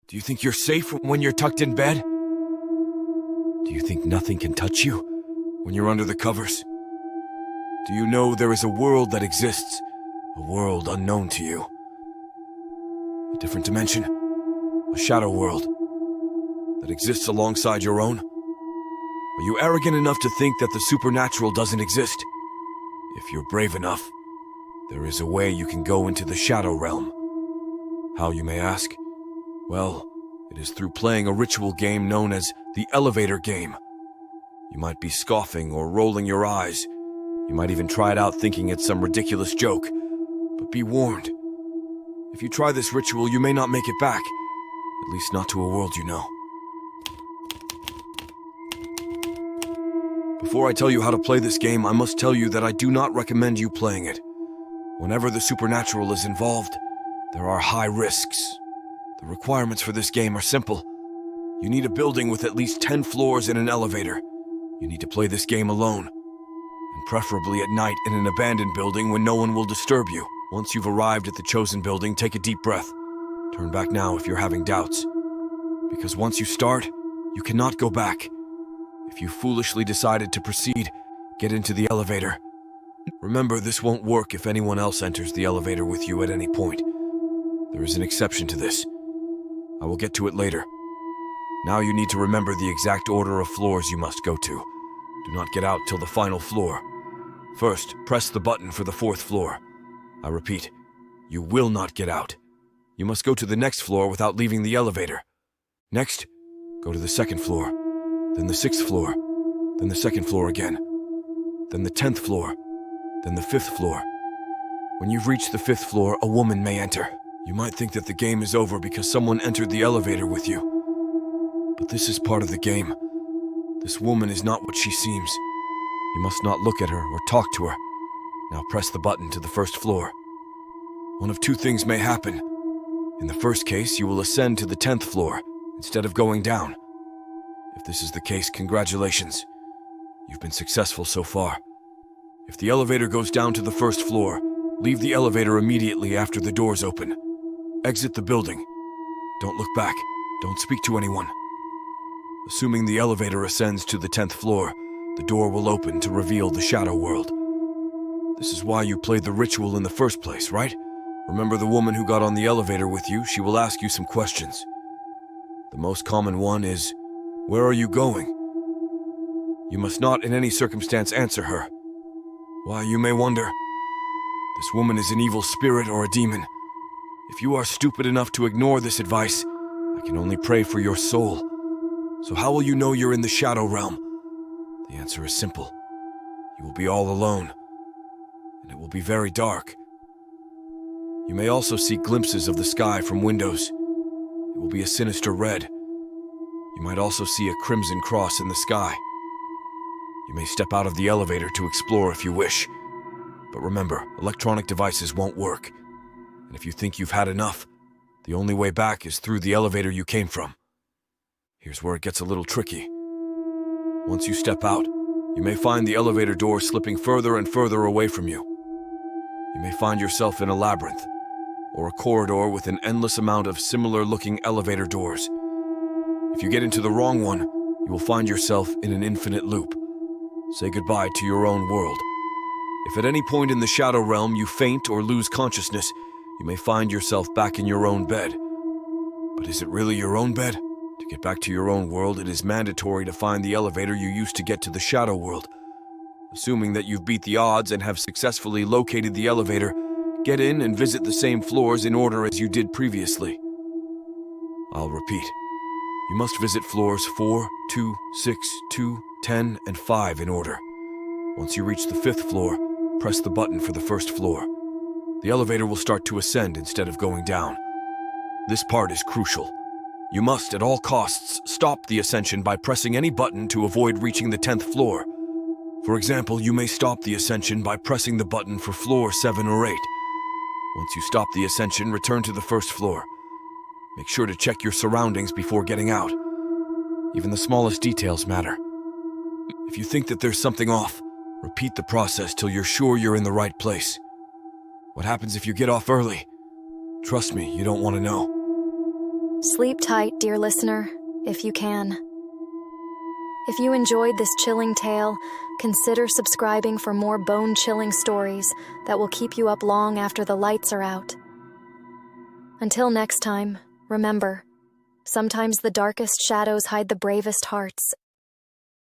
Do you think you're safe when you're tucked in bed? Do you think nothing can touch you when you're under the covers? Do you know there is a world that exists, a world unknown to you? A different dimension, a shadow world that exists alongside your own? Are you arrogant enough to think that the supernatural doesn't exist? If you're brave enough, there is a way you can go into the shadow realm. How, you may ask? Well, it is through playing a ritual game known as the elevator game. You might be scoffing or rolling your eyes. You might even try it out thinking it's some ridiculous joke. But be warned. If you try this ritual, you may not make it back. At least not to a world you know. Before I tell you how to play this game, I must tell you that I do not recommend you playing it. Whenever the supernatural is involved, there are high risks. The requirements for this game are simple. You need a building with at least 10 floors and an elevator. You need to play this game alone, and preferably at night in an abandoned building when no one will disturb you. Once you've arrived at the chosen building, take a deep breath. Turn back now if you're having doubts. Because once you start, you cannot go back. If you foolishly decided to proceed, get into the elevator. Remember, this won't work if anyone else enters the elevator with you at any point. There is an exception to this. I will get to it later. Now you need to remember the exact order of floors you must go to. Do not get out till the final floor. First, press the button for the 4th floor. I repeat, you will not get out. You must go to the next floor without leaving the elevator. Next, go to the 2nd floor, then the 6th floor, then the 2nd floor again, then the 10th floor, then the 5th floor. When you've reached the 5th floor, a woman may enter. You might think that the game is over because someone entered the elevator with you. But this is part of the game. This woman is not what she seems. You must not look at her or talk to her. Now press the button to the 1st floor. One of two things may happen. In the first case, you will ascend to the 10th floor instead of going down. If this is the case, congratulations. You've been successful so far. If the elevator goes down to the 1st floor, leave the elevator immediately after the doors open. Exit the building. Don't look back. Don't speak to anyone. Assuming the elevator ascends to the 10th floor, the door will open to reveal the shadow world. This is why you played the ritual in the first place, right? Remember the woman who got on the elevator with you? She will ask you some questions. The most common one is, where are you going? You must not in any circumstance answer her. Why, you may wonder. This woman is an evil spirit or a demon. If you are stupid enough to ignore this advice, I can only pray for your soul. So how will you know you're in the shadow realm? The answer is simple. You will be all alone, and it will be very dark. You may also see glimpses of the sky from windows. It will be a sinister red. You might also see a crimson cross in the sky. You may step out of the elevator to explore if you wish. But remember, electronic devices won't work. And if you think you've had enough, the only way back is through the elevator you came from. Here's where it gets a little tricky. Once you step out, you may find the elevator door slipping further and further away from you. You may find yourself in a labyrinth, or a corridor with an endless amount of similar-looking elevator doors. If you get into the wrong one, you will find yourself in an infinite loop. Say goodbye to your own world. If at any point in the shadow realm you faint or lose consciousness, you may find yourself back in your own bed. But is it really your own bed? To get back to your own world, it is mandatory to find the elevator you used to get to the shadow world. Assuming that you've beat the odds and have successfully located the elevator, get in and visit the same floors in order as you did previously. I'll repeat. You must visit floors 4, 2, 6, 2, 10, and 5 in order. Once you reach the 5th floor, press the button for the 1st floor. The elevator will start to ascend instead of going down. This part is crucial. You must, at all costs, stop the ascension by pressing any button to avoid reaching the 10th floor. For example, you may stop the ascension by pressing the button for floor 7 or 8. Once you stop the ascension, return to the 1st floor. Make sure to check your surroundings before getting out. Even the smallest details matter. If you think that there's something off, repeat the process till you're sure you're in the right place. What happens if you get off early? Trust me, you don't want to know. Sleep tight, dear listener, if you can. If you enjoyed this chilling tale, consider subscribing for more bone-chilling stories that will keep you up long after the lights are out. Until next time, remember, sometimes the darkest shadows hide the bravest hearts.